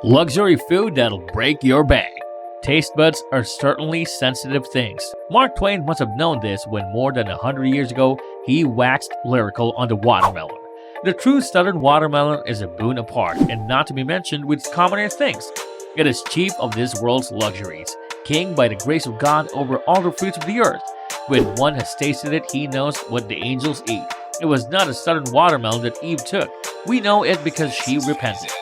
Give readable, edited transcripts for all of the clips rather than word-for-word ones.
Luxury food that'll break your bank. Taste buds are certainly sensitive things. Mark Twain must have known this when more than 100 years ago he waxed lyrical on the watermelon. The true southern watermelon is a boon apart, and not to be mentioned with commoner things. It is chief of this world's luxuries, king by the grace of God over all the fruits of the earth. When one has tasted it, he knows what the angels eat. It was not a southern watermelon that Eve took. We know it because she repented.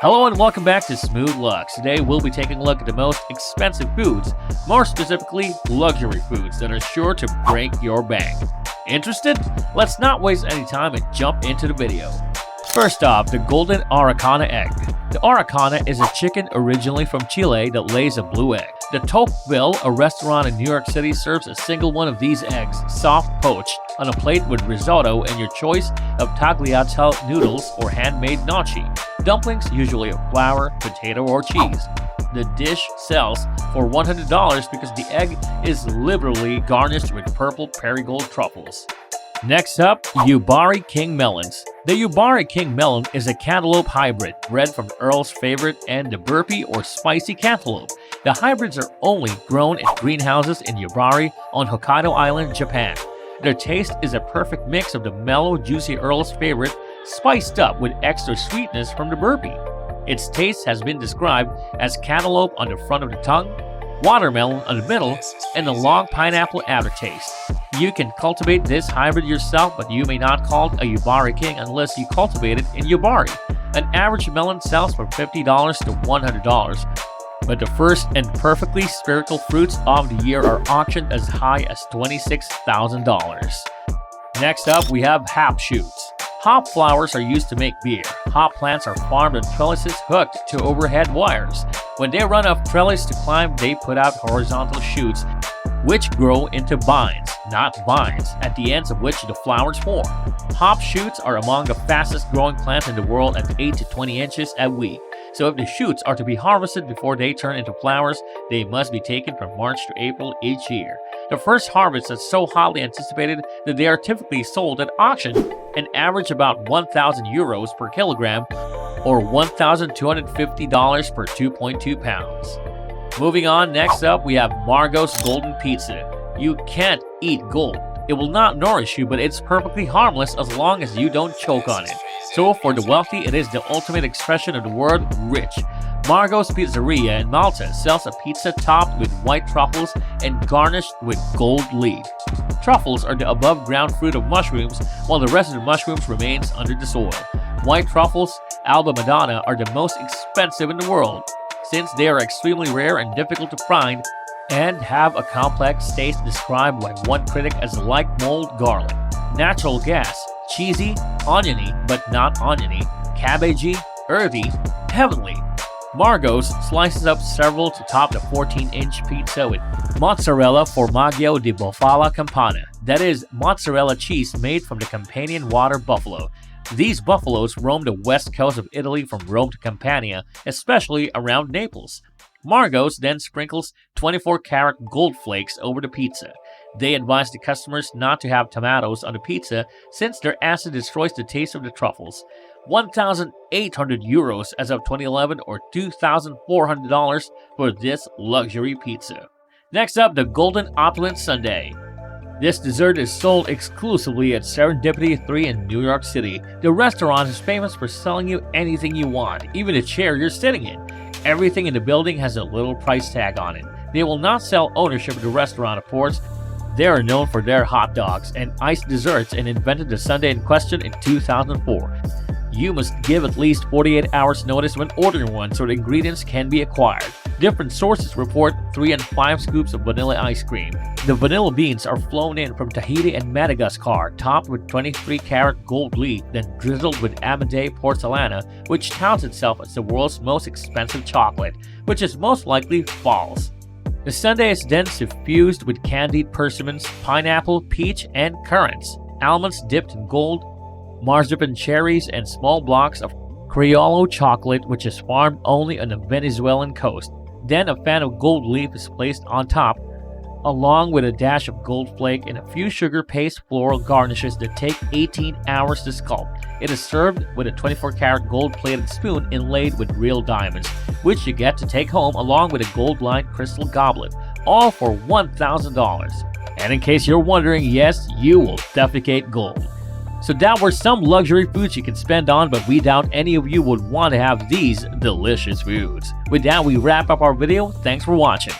Hello and welcome back to Smooth Lux. Today we'll be taking a look at the most expensive foods, more specifically luxury foods that are sure to break your bank. Interested? Let's not waste any time and jump into the video. First off, the golden Arakana egg. The Arakana is a chicken originally from Chile that lays a blue egg. The Tocqueville, a restaurant in New York City, serves a single one of these eggs, soft poached, on a plate with risotto and your choice of tagliatelle noodles or handmade gnocchi. Dumplings, usually of flour, potato, or cheese. The dish sells for $100 because the egg is liberally garnished with purple Perigold truffles. Next up, Yubari King melons. The Yubari King melon is a cantaloupe hybrid bred from Earl's favorite and the burpee or spicy cantaloupe. The hybrids are only grown in greenhouses in Yubari on Hokkaido Island, Japan. Their taste is a perfect mix of the mellow, juicy Earl's favorite spiced up with extra sweetness from the burpee. Its taste has been described as cantaloupe on the front of the tongue, watermelon on the middle, and a long pineapple aftertaste. You can cultivate this hybrid yourself, but you may not call it a Yubari King unless you cultivate it in Yubari. An average melon sells for $50 to $100, but the first and perfectly spherical fruits of the year are auctioned as high as $26,000. Next up, we have hop shoots. Hop flowers are used to make beer. Hop plants are farmed on trellises hooked to overhead wires. When they run off trellis to climb, they put out horizontal shoots, which grow into bines, not vines, at the ends of which the flowers form. Hop shoots are among the fastest growing plants in the world at 8 to 20 inches a week. So if the shoots are to be harvested before they turn into flowers, they must be taken from March to April each year. The first harvest is so hotly anticipated that they are typically sold at auction and average about 1,000 euros per kilogram or $1,250 per 2.2 pounds. Moving on, next up we have Margot's Golden Pizza. You can't eat gold. It will not nourish you, but it's perfectly harmless as long as you don't choke on it. So for the wealthy, it is the ultimate expression of the word rich. Margot's Pizzeria in Malta sells a pizza topped with white truffles and garnished with gold leaf. Truffles are the above-ground fruit of mushrooms, while the rest of the mushrooms remains under the soil. White truffles, Alba Madonna, are the most expensive in the world, since they are extremely rare and difficult to find and have a complex taste described by one critic as like mold garlic. Natural gas, cheesy, oniony but not oniony, cabbagey, earthy, heavenly. Margot's slices up several to top the 14-inch pizza with mozzarella formaggio di bufala campana, that is, mozzarella cheese made from the Campanian water buffalo. These buffaloes roam the west coast of Italy from Rome to Campania, especially around Naples. Margot's then sprinkles 24-karat gold flakes over the pizza. They advise the customers not to have tomatoes on the pizza since their acid destroys the taste of the truffles. 1,800 euros as of 2011 or $2,400 for this luxury pizza. Next up, the golden opulent sundae. This dessert is sold exclusively at Serendipity 3 in New York City. The restaurant is famous for selling you anything you want, even the chair you're sitting in. Everything in the building has a little price tag on it. They will not sell ownership of the restaurant, of course. They are known for their hot dogs and iced desserts and invented the sundae in question in 2004. You must give at least 48 hours notice when ordering one so the ingredients can be acquired. Different sources report 3 and 5 scoops of vanilla ice cream. The vanilla beans are flown in from Tahiti and Madagascar, topped with 23-karat gold leaf, then drizzled with Amade porcelana, which touts itself as the world's most expensive chocolate, which is most likely false. The sundae is then suffused with candied persimmons, pineapple, peach, and currants, almonds dipped in gold, marzipan cherries, and small blocks of Criollo chocolate, which is farmed only on the Venezuelan coast. Then a fan of gold leaf is placed on top, along with a dash of gold flake and a few sugar paste floral garnishes that take 18 hours to sculpt. It is served with a 24-karat gold-plated spoon inlaid with real diamonds, which you get to take home along with a gold-lined crystal goblet, all for $1,000. And in case you're wondering, yes, you will defecate gold. So that were some luxury foods you can spend on, but we doubt any of you would want to have these delicious foods. With that, we wrap up our video. Thanks for watching.